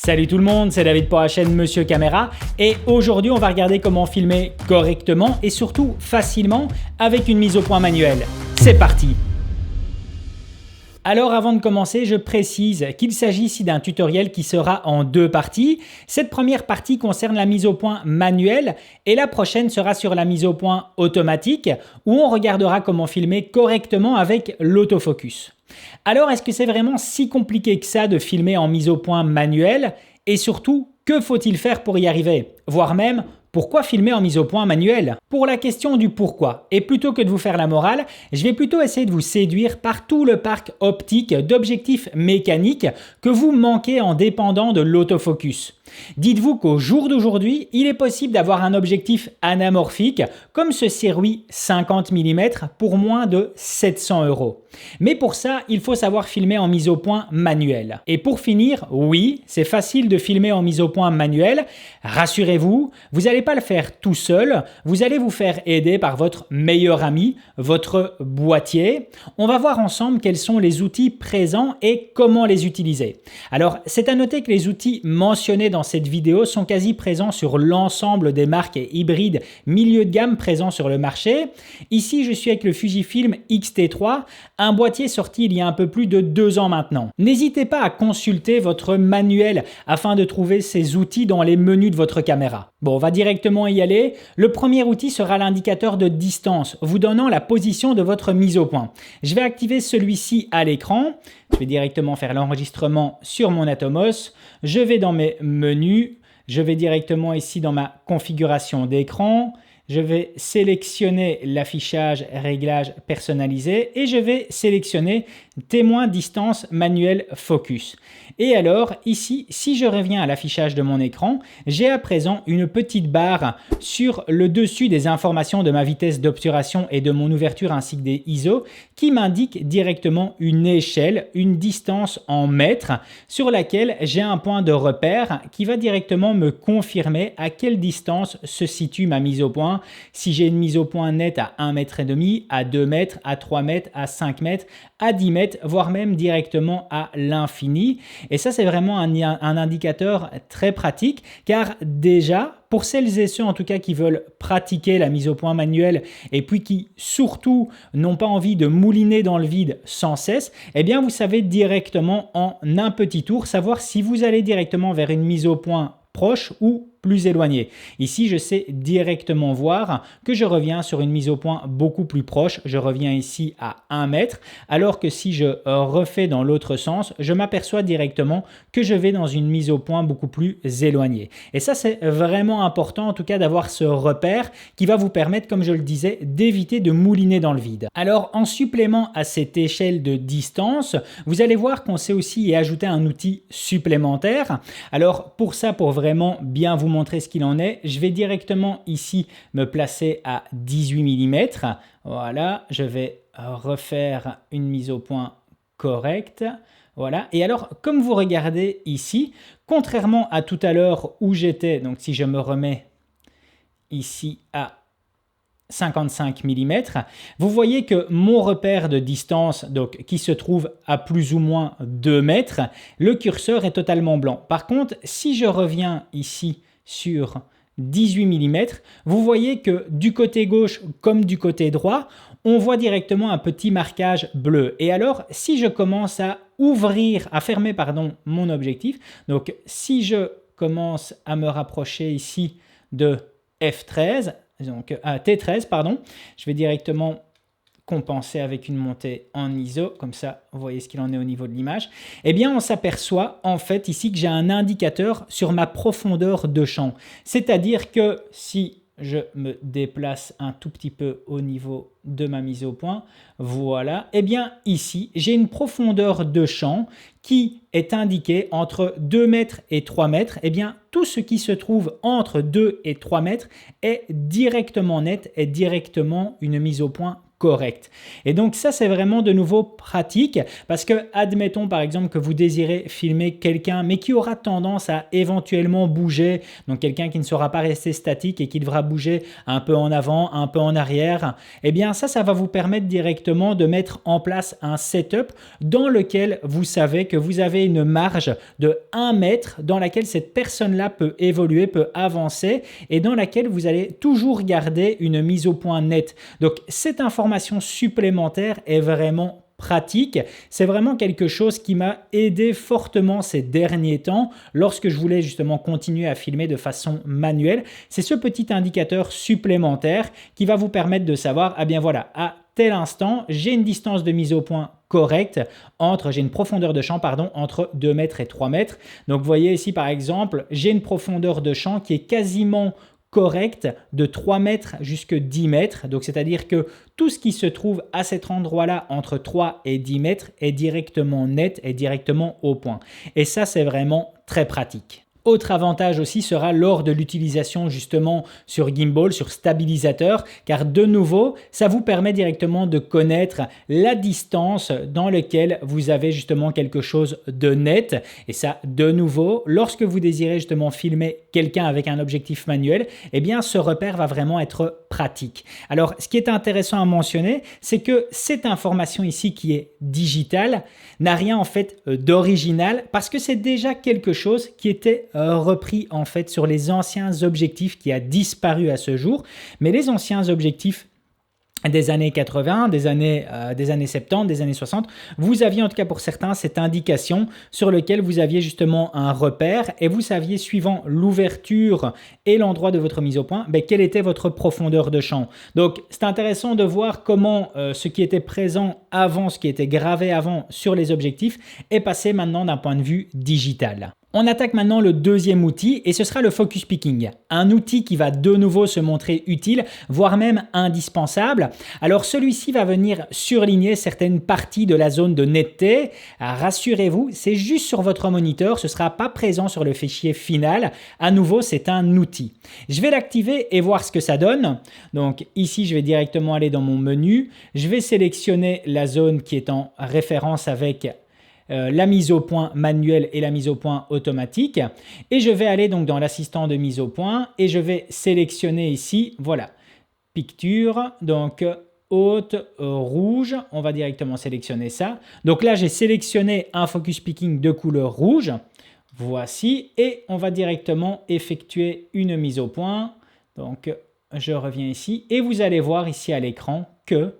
Salut tout le monde, c'est David pour la chaîne Monsieur Caméra et aujourd'hui on va regarder comment filmer correctement et surtout facilement avec une mise au point manuelle. C'est parti! Alors avant de commencer, je précise qu'il s'agit ici d'un tutoriel qui sera en deux parties. Cette première partie concerne la mise au point manuelle et la prochaine sera sur la mise au point automatique où on regardera comment filmer correctement avec l'autofocus. Alors est-ce que c'est vraiment si compliqué que ça de filmer en mise au point manuelle et surtout, que faut-il faire pour y arriver? Voire même, pourquoi filmer en mise au point manuelle? Pour la question du pourquoi, et plutôt que de vous faire la morale, je vais plutôt essayer de vous séduire par tout le parc optique d'objectifs mécaniques que vous manquez en dépendant de l'autofocus. Dites-vous qu'au jour d'aujourd'hui, il est possible d'avoir un objectif anamorphique comme ce Sirui 50 mm pour moins de 700 €. Mais pour ça, il faut savoir filmer en mise au point manuelle. Et pour finir, oui, c'est facile de filmer en mise au point manuelle. Rassurez-vous, vous n'allez pas le faire tout seul, vous allez vous faire aider par votre meilleur ami, votre boîtier. On va voir ensemble quels sont les outils présents et comment les utiliser. Alors, c'est à noter que les outils mentionnés dans cette vidéo sont quasi présents sur l'ensemble des marques hybrides milieu de gamme présents sur le marché. Ici, je suis avec le Fujifilm X-T3, un boîtier sorti il y a un peu plus de 2 ans maintenant. N'hésitez pas à consulter votre manuel afin de trouver ces outils dans les menus de votre caméra. Bon, on va directement y aller. Le premier outil sera l'indicateur de distance, vous donnant la position de votre mise au point. Je vais activer celui-ci à l'écran. Je vais directement faire l'enregistrement sur mon Atomos. Je vais dans mes menus. Je vais directement ici dans ma configuration d'écran. Je vais sélectionner l'affichage réglage personnalisé et je vais sélectionner témoin distance manuel focus. Et alors ici, si je reviens à l'affichage de mon écran, j'ai à présent une petite barre sur le dessus des informations de ma vitesse d'obturation et de mon ouverture ainsi que des ISO qui m'indique directement une échelle, une distance en mètres sur laquelle j'ai un point de repère qui va directement me confirmer à quelle distance se situe ma mise au point. Si j'ai une mise au point nette à 1,5 m, à 2 mètres, à 3 mètres, à 5 mètres, à 10 mètres, voire même directement à l'infini. Et ça, c'est vraiment un indicateur très pratique car déjà, pour celles et ceux en tout cas qui veulent pratiquer la mise au point manuelle et puis qui surtout n'ont pas envie de mouliner dans le vide sans cesse, eh bien vous savez directement en un petit tour savoir si vous allez directement vers une mise au point proche ou plus éloigné. Ici, je sais directement voir que je reviens sur une mise au point beaucoup plus proche. Je reviens ici à 1 mètre, alors que si je refais dans l'autre sens, je m'aperçois directement que je vais dans une mise au point beaucoup plus éloignée. Et ça, c'est vraiment important, en tout cas, d'avoir ce repère qui va vous permettre, comme je le disais, d'éviter de mouliner dans le vide. Alors, en supplément à cette échelle de distance, vous allez voir qu'on sait aussi y ajouter un outil supplémentaire. Alors, pour ça, pour vraiment bien vous montrer ce qu'il en est, je vais directement ici me placer à 18 mm. Voilà, je vais refaire une mise au point correcte. Voilà, et alors comme vous regardez ici, contrairement à tout à l'heure où j'étais, donc si je me remets ici à 55 mm, vous voyez que mon repère de distance donc, qui se trouve à plus ou moins 2 mètres, le curseur est totalement blanc. Par contre, si je reviens ici sur 18 mm, vous voyez que du côté gauche comme du côté droit, on voit directement un petit marquage bleu. Et alors, si je commence à fermer mon objectif, donc si je commence à me rapprocher ici de F13, donc T13, pardon, je vais directement compenser avec une montée en ISO, comme ça vous voyez ce qu'il en est au niveau de l'image, eh bien on s'aperçoit en fait ici que j'ai un indicateur sur ma profondeur de champ. C'est-à-dire que si je me déplace un tout petit peu au niveau de ma mise au point, voilà, eh bien ici j'ai une profondeur de champ qui est indiquée entre 2 mètres et 3 mètres, eh bien tout ce qui se trouve entre 2 et 3 mètres est directement net, est directement une mise au point correct. Et donc ça, c'est vraiment de nouveau pratique parce que admettons par exemple que vous désirez filmer quelqu'un mais qui aura tendance à éventuellement bouger, donc quelqu'un qui ne sera pas resté statique et qui devra bouger un peu en avant, un peu en arrière, eh bien ça va vous permettre directement de mettre en place un setup dans lequel vous savez que vous avez une marge de 1 mètre dans laquelle cette personne-là peut évoluer, peut avancer et dans laquelle vous allez toujours garder une mise au point nette. Donc cette information supplémentaire est vraiment pratique. C'est vraiment quelque chose qui m'a aidé fortement ces derniers temps lorsque je voulais justement continuer à filmer de façon manuelle. C'est ce petit indicateur supplémentaire qui va vous permettre de savoir, ah bien voilà, à tel instant, j'ai une distance de mise au point correcte j'ai une profondeur de champ entre 2 mètres et 3 mètres. Donc vous voyez ici par exemple, j'ai une profondeur de champ qui est quasiment correcte de 3 mètres jusqu'à 10 mètres. Donc, c'est-à-dire que tout ce qui se trouve à cet endroit-là entre 3 et 10 mètres est directement net et directement au point. Et ça, c'est vraiment très pratique. Autre avantage aussi sera lors de l'utilisation justement sur gimbal, sur stabilisateur, car de nouveau, ça vous permet directement de connaître la distance dans laquelle vous avez justement quelque chose de net. Et ça, de nouveau, lorsque vous désirez justement filmer quelqu'un avec un objectif manuel, eh bien ce repère va vraiment être pratique. Alors, ce qui est intéressant à mentionner, c'est que cette information ici qui est digitale n'a rien en fait d'original parce que c'est déjà quelque chose qui était repris en fait sur les anciens objectifs qui a disparu à ce jour. Mais les anciens objectifs des années 80, des années 70, des années 60, vous aviez en tout cas pour certains cette indication sur laquelle vous aviez justement un repère et vous saviez suivant l'ouverture et l'endroit de votre mise au point, quelle était votre profondeur de champ. Donc c'est intéressant de voir comment ce qui était présent avant, ce qui était gravé avant sur les objectifs est passé maintenant d'un point de vue digital. On attaque maintenant le deuxième outil et ce sera le focus picking, un outil qui va de nouveau se montrer utile, voire même indispensable. Alors celui-ci va venir surligner certaines parties de la zone de netteté. Rassurez-vous, c'est juste sur votre moniteur, ce ne sera pas présent sur le fichier final. À nouveau, c'est un outil. Je vais l'activer et voir ce que ça donne. Donc ici, je vais directement aller dans mon menu. Je vais sélectionner la zone qui est en référence avec la mise au point manuelle et la mise au point automatique. Et je vais aller donc dans l'assistant de mise au point et je vais sélectionner ici, voilà, picture, donc haute, rouge. On va directement sélectionner ça. Donc là, j'ai sélectionné un focus picking de couleur rouge. Voici. Et on va directement effectuer une mise au point. Donc, je reviens ici et vous allez voir ici à l'écran que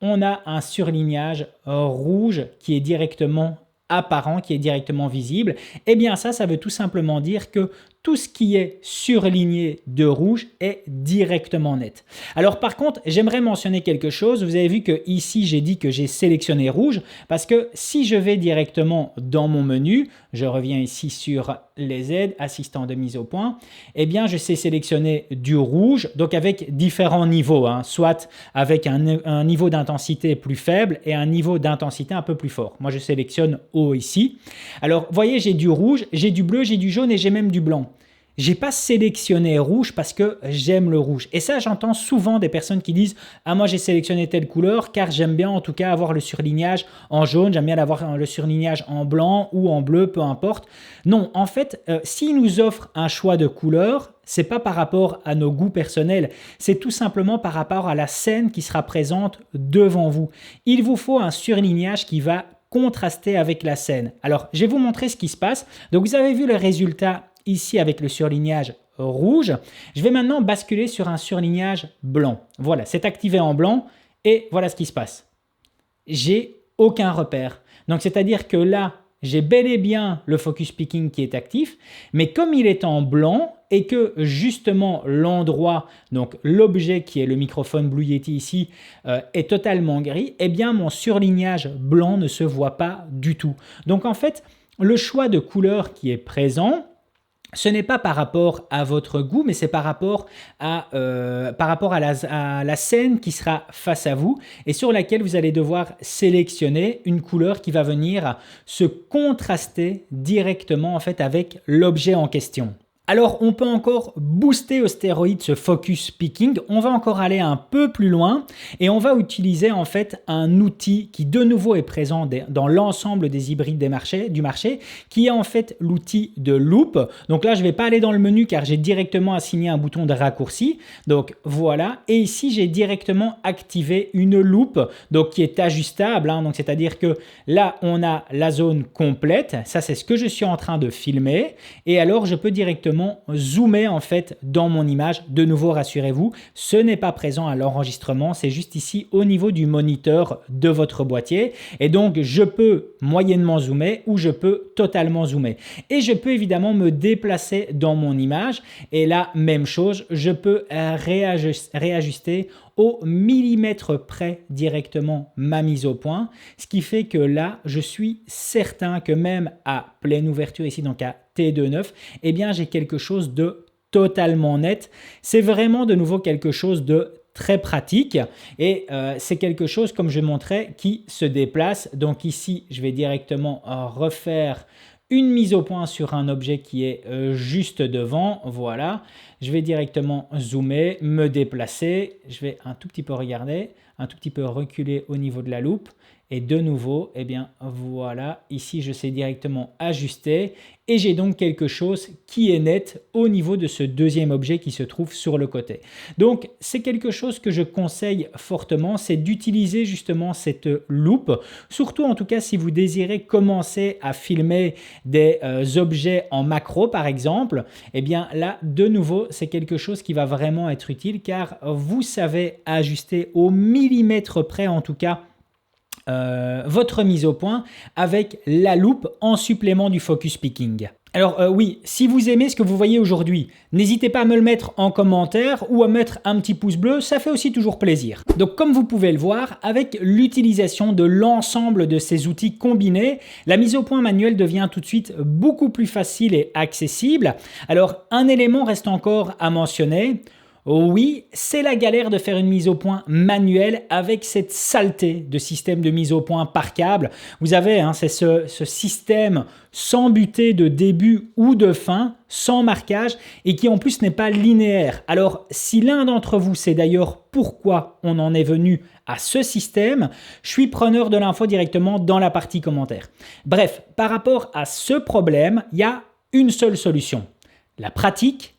on a un surlignage rouge qui est directement apparent, qui est directement visible. Eh bien ça veut tout simplement dire que tout ce qui est surligné de rouge est directement net. Alors par contre, j'aimerais mentionner quelque chose. Vous avez vu que ici, j'ai dit que j'ai sélectionné rouge parce que si je vais directement dans mon menu, je reviens ici sur les aides, assistant de mise au point, eh bien je sais sélectionner du rouge, donc avec différents niveaux, soit avec un niveau d'intensité plus faible et un niveau d'intensité un peu plus fort. Moi, je sélectionne haut ici. Alors, vous voyez, j'ai du rouge, j'ai du bleu, j'ai du jaune et j'ai même du blanc. J'ai pas sélectionné rouge parce que j'aime le rouge. Et ça, j'entends souvent des personnes qui disent « Ah, moi, j'ai sélectionné telle couleur car j'aime bien en tout cas avoir le surlignage en jaune, j'aime bien avoir le surlignage en blanc ou en bleu, peu importe. » Non, en fait, s'il nous offre un choix de couleur, c'est pas par rapport à nos goûts personnels, c'est tout simplement par rapport à la scène qui sera présente devant vous. Il vous faut un surlignage qui va contraster avec la scène. Alors, je vais vous montrer ce qui se passe. Donc, vous avez vu le résultat ici avec le surlignage rouge. Je vais maintenant basculer sur un surlignage blanc. Voilà, c'est activé en blanc et voilà ce qui se passe. J'ai aucun repère. Donc, c'est-à-dire que là, j'ai bel et bien le focus picking qui est actif, mais comme il est en blanc et que justement l'endroit, donc l'objet qui est le microphone Blue Yeti ici, est totalement gris, eh bien mon surlignage blanc ne se voit pas du tout. Donc en fait, le choix de couleur qui est présent, ce n'est pas par rapport à votre goût, mais c'est par rapport à la scène qui sera face à vous et sur laquelle vous allez devoir sélectionner une couleur qui va venir se contraster directement en fait avec l'objet en question. Alors, on peut encore booster au stéroïde ce focus picking. On va encore aller un peu plus loin et on va utiliser en fait un outil qui de nouveau est présent dans l'ensemble des hybrides du marché, qui est en fait l'outil de loop. Donc là, je ne vais pas aller dans le menu car j'ai directement assigné un bouton de raccourci. Donc voilà. Et ici, j'ai directement activé une loupe donc qui est ajustable. Donc c'est-à-dire que là, on a la zone complète. Ça, c'est ce que je suis en train de filmer. Et alors, je peux directement zoomer en fait dans mon image. De nouveau, rassurez-vous, ce n'est pas présent à l'enregistrement, c'est juste ici au niveau du moniteur de votre boîtier. Et donc, je peux moyennement zoomer ou je peux totalement zoomer. Et je peux évidemment me déplacer dans mon image. Et là, même chose, je peux réajuster au millimètre près directement ma mise au point, ce qui fait que là, je suis certain que même à pleine ouverture ici, donc à T2.9, eh bien, j'ai quelque chose de totalement net. C'est vraiment de nouveau quelque chose de très pratique et c'est quelque chose, comme je montrais, qui se déplace. Donc ici, je vais directement refaire une mise au point sur un objet qui est juste devant. Voilà, je vais directement zoomer, me déplacer. Je vais un tout petit peu regarder, un tout petit peu reculer au niveau de la loupe. Et de nouveau, eh bien voilà, ici je sais directement ajuster et j'ai donc quelque chose qui est net au niveau de ce deuxième objet qui se trouve sur le côté. Donc c'est quelque chose que je conseille fortement, c'est d'utiliser justement cette loupe, surtout en tout cas si vous désirez commencer à filmer des objets en macro par exemple, eh bien là de nouveau c'est quelque chose qui va vraiment être utile car vous savez ajuster au millimètre près en tout cas votre mise au point avec la loupe en supplément du focus picking. Alors oui, si vous aimez ce que vous voyez aujourd'hui, n'hésitez pas à me le mettre en commentaire ou à mettre un petit pouce bleu, ça fait aussi toujours plaisir. Donc comme vous pouvez le voir, avec l'utilisation de l'ensemble de ces outils combinés, la mise au point manuelle devient tout de suite beaucoup plus facile et accessible. Alors un élément reste encore à mentionner. Oui, c'est la galère de faire une mise au point manuelle avec cette saleté de système de mise au point par câble. Vous avez, c'est ce système sans butée de début ou de fin, sans marquage et qui en plus n'est pas linéaire. Alors, si l'un d'entre vous sait d'ailleurs pourquoi on en est venu à ce système, je suis preneur de l'info directement dans la partie commentaires. Bref, par rapport à ce problème, il y a une seule solution. La pratique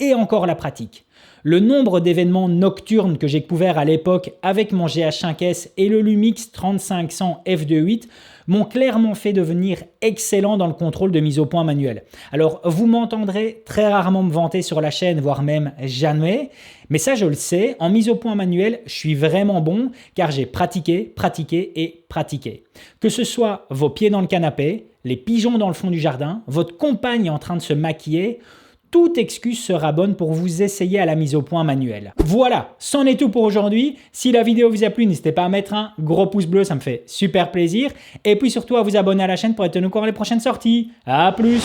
et encore la pratique. Le nombre d'événements nocturnes que j'ai couverts à l'époque avec mon GH5S et le Lumix 3500 f2.8 m'ont clairement fait devenir excellent dans le contrôle de mise au point manuel. Alors, vous m'entendrez très rarement me vanter sur la chaîne, voire même jamais, mais ça je le sais, en mise au point manuel, je suis vraiment bon car j'ai pratiqué et pratiqué. Que ce soit vos pieds dans le canapé, les pigeons dans le fond du jardin, votre compagne en train de se maquiller, toute excuse sera bonne pour vous essayer à la mise au point manuelle. Voilà, c'en est tout pour aujourd'hui. Si la vidéo vous a plu, n'hésitez pas à mettre un gros pouce bleu, ça me fait super plaisir. Et puis surtout à vous abonner à la chaîne pour être tenu au courant des prochaines sorties. À plus!